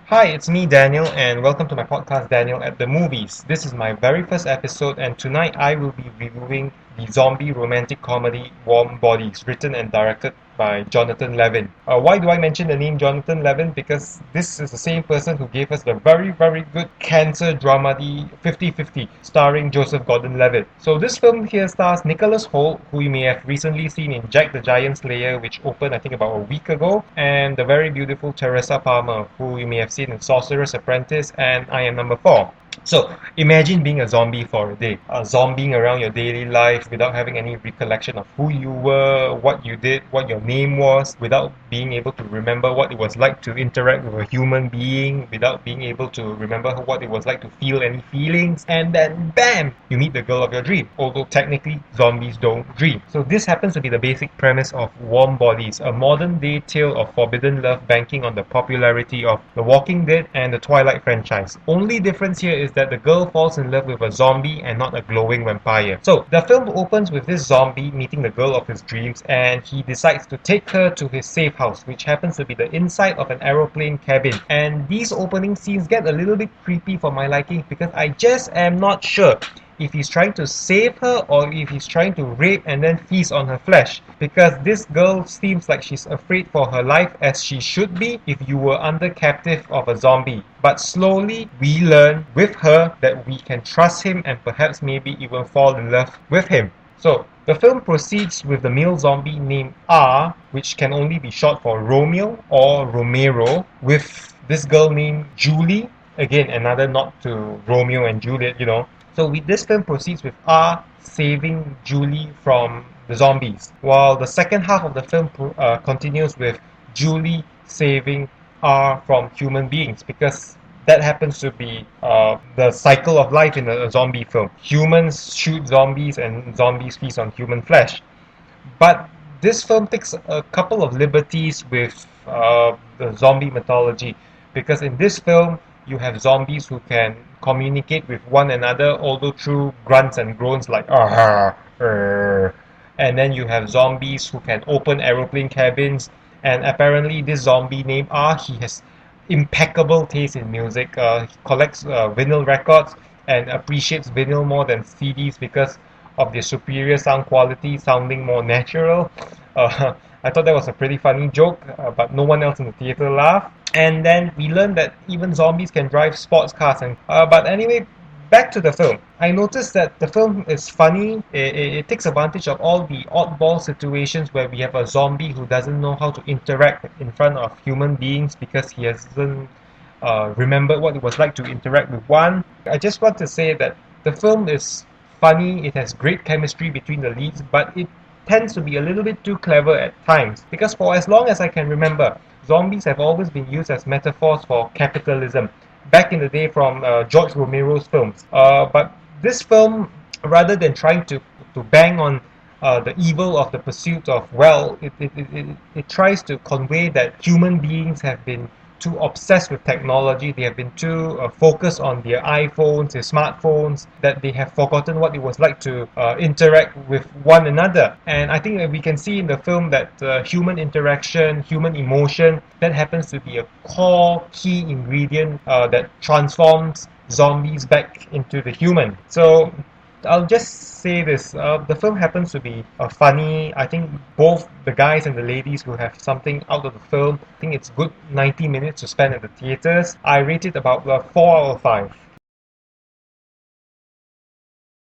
Hi, it's me, Daniel, and welcome to my podcast, Daniel at the Movies. This is my very first episode, and tonight I will be reviewing the zombie romantic comedy Warm Bodies, written and directed by Jonathan Levin. Why do I mention the name Jonathan Levin? Because this is the same person who gave us the very good cancer dramedy 50-50, starring Joseph Gordon-Levitt. So this film here stars Nicholas Hoult, who you may have recently seen in Jack the Giant Slayer, which opened I think about a week ago, and the very beautiful Teresa Palmer, who you may have seen in Sorcerer's Apprentice and I Am Number 4. So imagine being a zombie for a day, zombieing around your daily life without having any recollection of who you were, what you did, what your name was, without being able to remember what it was like to interact with a human being, without being able to remember what it was like to feel any feelings, and then BAM! You meet the girl of your dream. Although technically zombies don't dream. So this happens to be the basic premise of Warm Bodies, a modern day tale of forbidden love banking on the popularity of The Walking Dead and the Twilight franchise. Only difference here is that the girl falls in love with a zombie and not a glowing vampire. So the film opens with this zombie meeting the girl of his dreams, and he decides to take her to his safe house, which happens to be the inside of an aeroplane cabin. And these opening scenes get a little bit creepy for my liking because I just am not sure if he's trying to save her or if he's trying to rape and then feast on her flesh, because this girl seems like she's afraid for her life, as she should be if you were under captive of a zombie. But slowly we learn with her that we can trust him and perhaps maybe even fall in love with him. So the film proceeds with the male zombie named R, which can only be short for Romeo or Romero, with this girl named Julie. Again, another nod to Romeo and Juliet. So this film proceeds with R saving Julie from the zombies, while the second half of the film continues with Julie saving R from human beings, because that happens to be the cycle of life in a zombie film. Humans shoot zombies and zombies feast on human flesh. But this film takes a couple of liberties with the zombie mythology, because in this film you have zombies who can communicate with one another, although through grunts and groans like ah, and then you have zombies who can open aeroplane cabins, and apparently this zombie named R, he has impeccable taste in music. He collects vinyl records and appreciates vinyl more than CDs because of their superior sound quality, sounding more natural. I thought that was a pretty funny joke, but no one else in the theater laughed. And then we learned that even zombies can drive sports cars. But anyway, back to the film. I noticed that the film is funny. It takes advantage of all the oddball situations where we have a zombie who doesn't know how to interact in front of human beings because he hasn't remembered what it was like to interact with one. I just want to say that the film is funny. It has great chemistry between the leads, but it tends to be a little bit too clever at times, because for as long as I can remember, zombies have always been used as metaphors for capitalism back in the day from George Romero's films. But this film, rather than trying to bang on the evil of the pursuit of wealth, it tries to convey that human beings have been too obsessed with technology. They have been too focused on their iPhones, their smartphones, that they have forgotten what it was like to interact with one another. And I think that we can see in the film that human interaction, human emotion, that happens to be a core key ingredient that transforms zombies back into the human. So I'll just say this, the film happens to be funny. I think both the guys and the ladies will have something out of the film. I think it's good 90 minutes to spend at the theaters. I rate it about 4 out of 5.